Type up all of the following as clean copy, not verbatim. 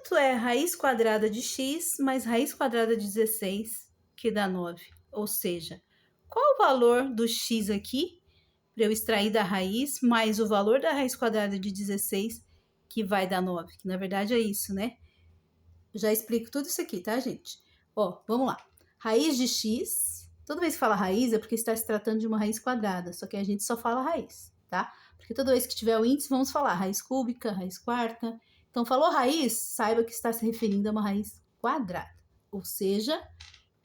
quanto é raiz quadrada de x mais raiz quadrada de 16, que dá 9? Ou seja, qual o valor do x aqui, para eu extrair da raiz, mais o valor da raiz quadrada de 16, que vai dar 9? Que na verdade é isso, né? Eu já explico tudo isso aqui, tá, gente? Ó, vamos lá. Raiz de x, toda vez que fala raiz é porque está se tratando de uma raiz quadrada, só que a gente só fala raiz, tá? Porque toda vez que tiver o índice, vamos falar raiz cúbica, raiz quarta. Então, falou raiz, saiba que está se referindo a uma raiz quadrada, ou seja,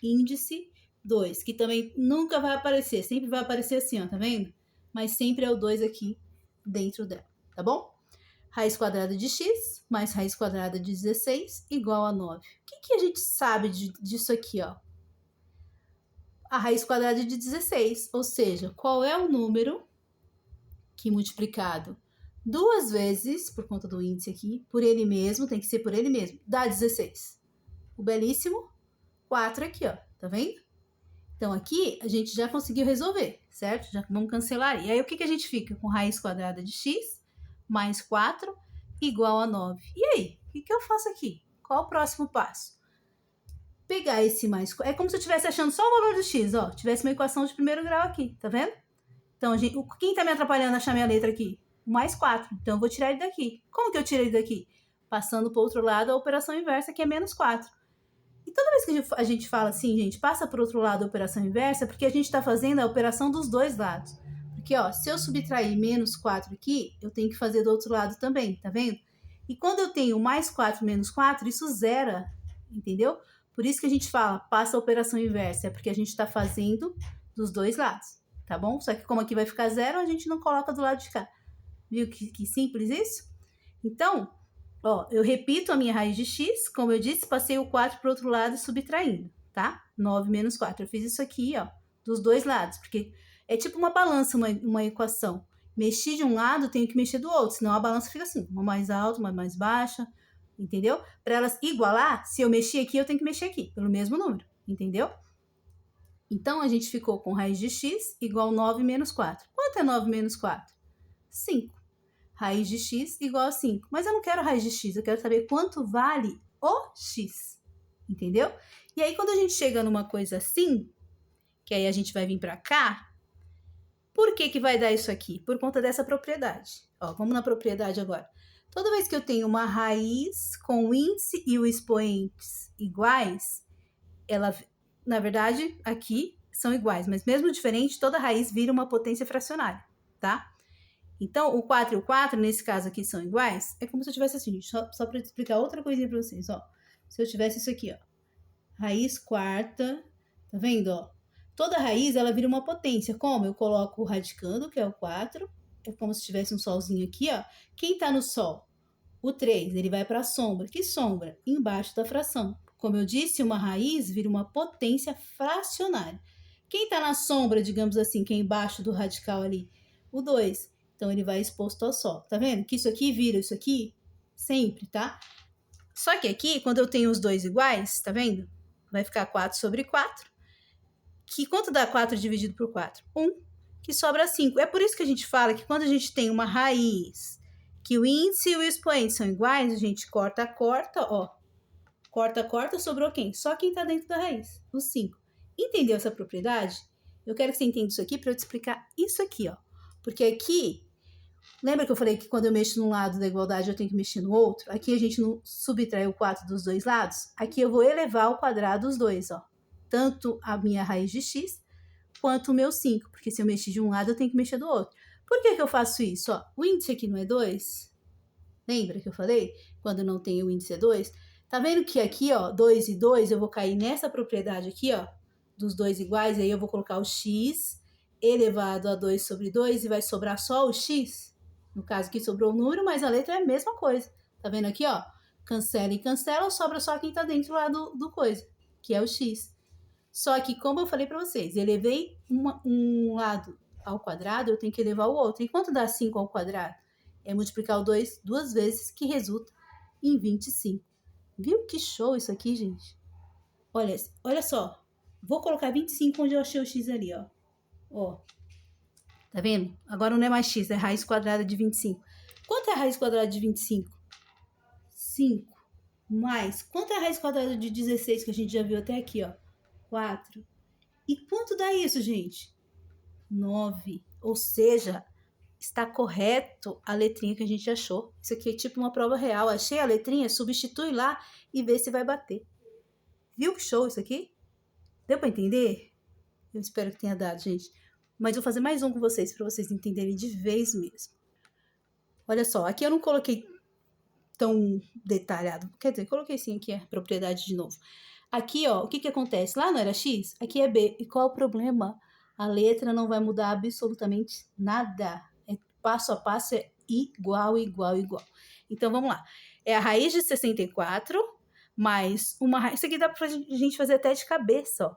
índice 2, que também nunca vai aparecer, sempre vai aparecer assim, ó, tá vendo? Mas sempre é o 2 aqui dentro dela, tá bom? Raiz quadrada de x mais raiz quadrada de 16 igual a 9. O que a gente sabe disso aqui, ó? A raiz quadrada de 16, ou seja, qual é o número que multiplicado duas vezes, por conta do índice aqui, por ele mesmo, tem que ser por ele mesmo, dá 16. O belíssimo 4 aqui, ó, tá vendo? Então, aqui a gente já conseguiu resolver, certo? Já vamos cancelar. E aí, o que a gente fica? Com raiz quadrada de x mais 4 igual a 9. E aí, o que eu faço aqui? Qual o próximo passo? Pegar esse mais... É como se eu estivesse achando só o valor do x, ó. Tivesse uma equação de primeiro grau aqui, tá vendo? Então, quem tá me atrapalhando a achar minha letra aqui? O mais 4. Então, eu vou tirar ele daqui. Como que eu tiro ele daqui? Passando para o outro lado a operação inversa, que é menos 4. E toda vez que a gente fala assim, gente, passa para o outro lado a operação inversa, porque a gente está fazendo a operação dos dois lados. Porque, ó, se eu subtrair menos 4 aqui, eu tenho que fazer do outro lado também, tá vendo? E quando eu tenho mais 4 menos 4, isso zera, entendeu? Por isso que a gente fala, passa a operação inversa, é porque a gente está fazendo dos dois lados, tá bom? Só que como aqui vai ficar zero, a gente não coloca do lado de cá. Viu que simples isso? Então, ó, eu repito a minha raiz de x, como eu disse, passei o 4 para o outro lado subtraindo, tá? 9 menos 4. Eu fiz isso aqui, ó, dos dois lados, porque é tipo uma balança, uma equação. Mexi de um lado, tenho que mexer do outro, senão a balança fica assim, uma mais alta, uma mais baixa, entendeu? Para elas igualar, se eu mexer aqui, eu tenho que mexer aqui, pelo mesmo número, entendeu? Então, a gente ficou com raiz de x igual a 9 menos 4. Quanto é 9 menos 4? 5. Raiz de x igual a 5. Mas eu não quero raiz de x, eu quero saber quanto vale o x. Entendeu? E aí, quando a gente chega numa coisa assim, que aí a gente vai vir para cá, por que vai dar isso aqui? Por conta dessa propriedade. Ó, vamos na propriedade agora. Toda vez que eu tenho uma raiz com o índice e o expoentes iguais, ela, na verdade, aqui são iguais, mas mesmo diferente, toda raiz vira uma potência fracionária, tá? Então, o 4 e o 4, nesse caso aqui, são iguais. É como se eu tivesse assim, só para explicar outra coisinha para vocês, ó. Se eu tivesse isso aqui, ó. Raiz quarta, tá vendo, ó? Toda raiz, ela vira uma potência. Como? Eu coloco o radicando, que é o 4. É como se tivesse um solzinho aqui, ó. Quem tá no sol? O 3, ele vai para a sombra. Que sombra? Embaixo da fração. Como eu disse, uma raiz vira uma potência fracionária. Quem tá na sombra, digamos assim, que é embaixo do radical ali? O 2. Então, ele vai exposto ao sol. Tá vendo? Que isso aqui vira isso aqui sempre, tá? Só que aqui, quando eu tenho os dois iguais, tá vendo? Vai ficar 4 sobre 4. Que quanto dá 4 dividido por 4? 1. Que sobra 5. É por isso que a gente fala que quando a gente tem uma raiz, que o índice e o expoente são iguais, a gente corta, ó. Corta, sobrou quem? Só quem tá dentro da raiz, o 5. Entendeu essa propriedade? Eu quero que você entenda isso aqui para eu te explicar isso aqui, ó. Porque aqui, lembra que eu falei que quando eu mexo num lado da igualdade eu tenho que mexer no outro? Aqui a gente não subtrai o 4 dos dois lados. Aqui eu vou elevar ao quadrado os dois, ó. Tanto a minha raiz de x quanto o meu 5. Porque se eu mexer de um lado, eu tenho que mexer do outro. Por que eu faço isso? Ó, o índice aqui não é 2? Lembra que eu falei? Quando não tem o índice é 2? Tá vendo que aqui, ó, 2 e 2, eu vou cair nessa propriedade aqui, ó, dos dois iguais, aí eu vou colocar o x elevado a 2 sobre 2 e vai sobrar só o x. No caso aqui sobrou o número, mas a letra é a mesma coisa. Tá vendo aqui, ó? Cancela e cancela, sobra só quem tá dentro lá do coisa, que é o x. Só que, como eu falei para vocês, elevei um lado ao quadrado, eu tenho que elevar o outro. E quanto dá 5 ao quadrado? É multiplicar o 2 duas vezes, que resulta em 25. Viu que show isso aqui, gente? Olha só. Vou colocar 25 onde eu achei o x ali, ó. Ó. Tá vendo? Agora não é mais x, é raiz quadrada de 25. Quanto é a raiz quadrada de 25? 5. mais, quanto é a raiz quadrada de 16 que a gente já viu até aqui, ó? 4. E quanto dá isso, gente? 9. Ou seja, está correto a letrinha que a gente achou. Isso aqui é tipo uma prova real. Achei a letrinha, substitui lá e vê se vai bater. Viu que show isso aqui? Deu para entender? Eu espero que tenha dado, gente. Mas vou fazer mais um com vocês para vocês entenderem de vez mesmo. Olha só, aqui eu não coloquei tão detalhado. Quer dizer, coloquei sim aqui a propriedade de novo. Aqui, ó, o que acontece? Lá não era X? Aqui é B. E qual é o problema? A letra não vai mudar absolutamente nada. É passo a passo, é igual, igual, igual. Então, vamos lá. É a raiz de 64 mais uma raiz. Isso aqui dá pra gente fazer até de cabeça, ó.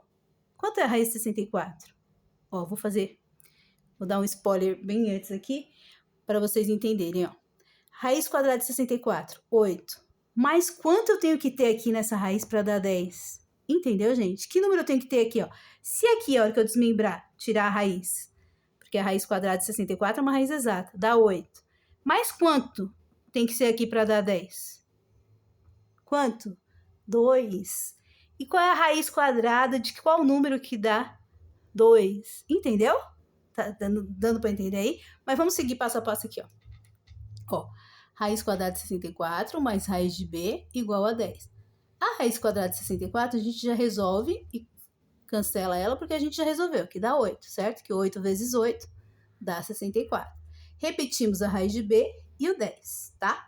Quanto é a raiz de 64? Ó, vou dar um spoiler bem antes aqui, para vocês entenderem, ó. Raiz quadrada de 64, 8. Mas quanto eu tenho que ter aqui nessa raiz para dar 10? Entendeu, gente? Que número eu tenho que ter aqui, ó? Se aqui, a hora que eu desmembrar, tirar a raiz, porque a raiz quadrada de 64 é uma raiz exata, dá 8. Mas quanto tem que ser aqui para dar 10? Quanto? 2. E qual é a raiz quadrada de qual número que dá 2? Entendeu? Tá dando para entender aí? Mas vamos seguir passo a passo aqui, ó. Ó, raiz quadrada de 64 mais raiz de b igual a 10. A raiz quadrada de 64 a gente já resolve e cancela ela porque a gente já resolveu, que dá 8, certo? Que 8 vezes 8 dá 64. Repetimos a raiz de b e o 10, tá?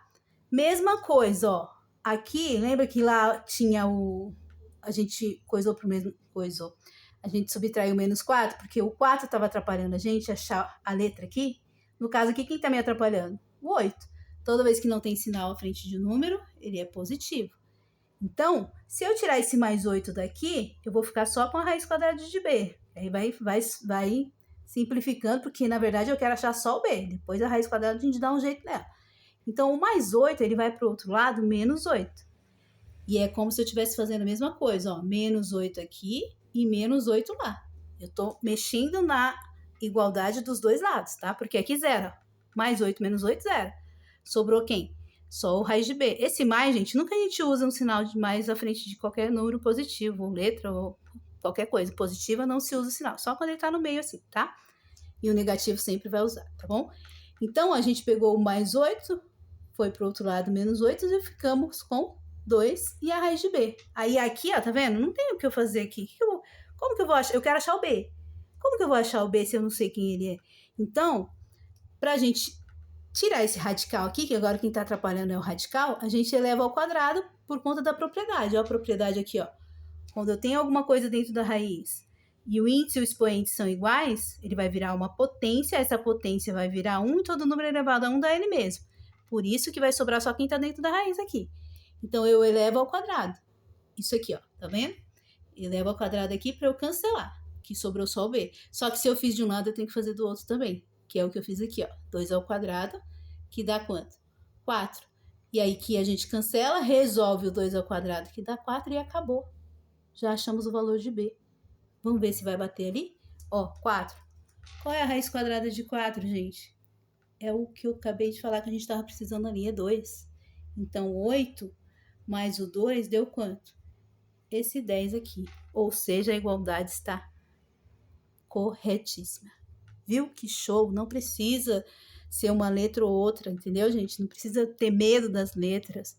Mesma coisa, ó. Aqui, lembra que lá tinha o... A gente coisou pro mesmo... Coisou. A gente subtraiu o menos 4, porque o 4 estava atrapalhando a gente achar a letra aqui. No caso aqui, quem tá me atrapalhando? O 8. Toda vez que não tem sinal à frente de número, ele é positivo. Então, se eu tirar esse mais 8 daqui, eu vou ficar só com a raiz quadrada de b. Aí vai simplificando, porque na verdade eu quero achar só o b. Depois a raiz quadrada a gente dá um jeito nela. Então, o mais 8, ele vai para o outro lado, menos 8. E é como se eu estivesse fazendo a mesma coisa, ó. Menos 8 aqui e menos 8 lá. Eu estou mexendo na igualdade dos dois lados, tá? Porque aqui zero. Mais 8 menos 8, zero. Sobrou quem? Só o raiz de b. Esse mais, gente, nunca a gente usa um sinal de mais à frente de qualquer número positivo, ou letra, ou qualquer coisa. Positiva não se usa o sinal, só quando ele tá no meio assim, tá? E o negativo sempre vai usar, tá bom? Então, a gente pegou o mais 8, foi pro outro lado menos 8 e ficamos com 2 e a raiz de b. Aí aqui, ó, tá vendo? Não tem o que eu fazer aqui. Como que eu vou achar? Eu quero achar o b. Como que eu vou achar o b se eu não sei quem ele é? Então, pra gente tirar esse radical aqui, que agora quem tá atrapalhando é o radical, a gente eleva ao quadrado por conta da propriedade. Ó, a propriedade aqui, ó. Quando eu tenho alguma coisa dentro da raiz e o índice e o expoente são iguais, ele vai virar uma potência, essa potência vai virar 1 e todo número elevado a 1 dá ele mesmo. Por isso que vai sobrar só quem tá dentro da raiz aqui. Então, eu elevo ao quadrado. Isso aqui, ó, tá vendo? Elevo ao quadrado aqui para eu cancelar, que sobrou só o b. Só que se eu fiz de um lado, eu tenho que fazer do outro também, que é o que eu fiz aqui, ó. 2 ao quadrado, que dá quanto? 4. E aí que a gente cancela, resolve o 2 ao quadrado, que dá 4 e acabou. Já achamos o valor de b. Vamos ver se vai bater ali? Ó, 4. Qual é a raiz quadrada de 4, gente? É o que eu acabei de falar que a gente estava precisando ali, é 2. Então, 8 mais o 2 deu quanto? Esse 10 aqui. Ou seja, a igualdade está corretíssima. Viu que show? Não precisa ser uma letra ou outra, entendeu, gente? Não precisa ter medo das letras.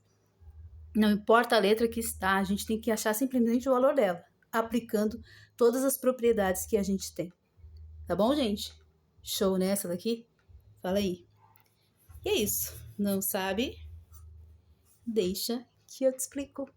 Não importa a letra que está, a gente tem que achar simplesmente o valor dela, aplicando todas as propriedades que a gente tem. Tá bom, gente? Show nessa daqui? Fala aí. E é isso. Não sabe? Deixa que eu te explico.